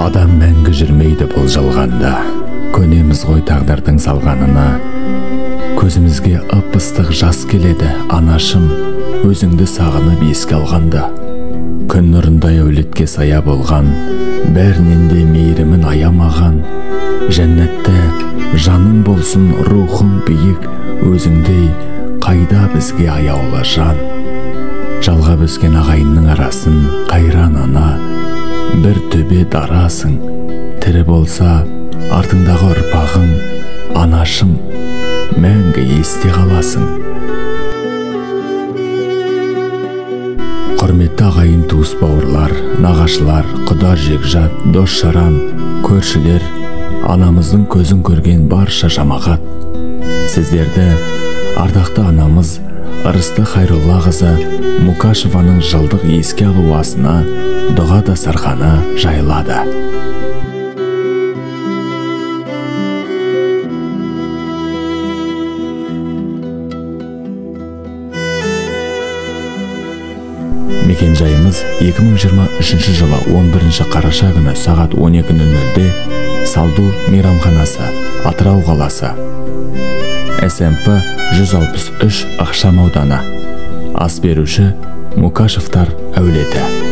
Адам мәңгі жүрмейді бұл жалғанда, көнеміз ғой тағдырдың салғанына. Көзімізге ып-ыстық жас келеді, анашым, өзіңді сағынып еске алғанда. Күн нұрындай әулетке сая болған, бәрінен де мейірімін аямаған. Жәннәтте жаның болсын, рухың биік, өзіңдей қайда бізге аяулы жан. Жалғап өскен ағайынның арасын қайран ана, бір төбе дарасың. Тірі болса артыңдағы ұрпағың, анашым, мәңгі есте қаласың. Құрметті ағайын, туыс бауырлар, нағашылар, құда жекжат, дос жаран, көршілер, анамыздың көзін көрген барша жамағат. Сіздерді ардақты анамыз Ырысты Хайруллақызы Мукашеваның жылдық еске алу асына дұға дастарханы жайылады. Мекен жайымыз 2023 жылы 11 қараша күні сағат 12:00-де Салду мейрамханасы, Атырау қаласы. СМП 163 ықшам ауданы. Ас беруші Мукашевтар әулеті.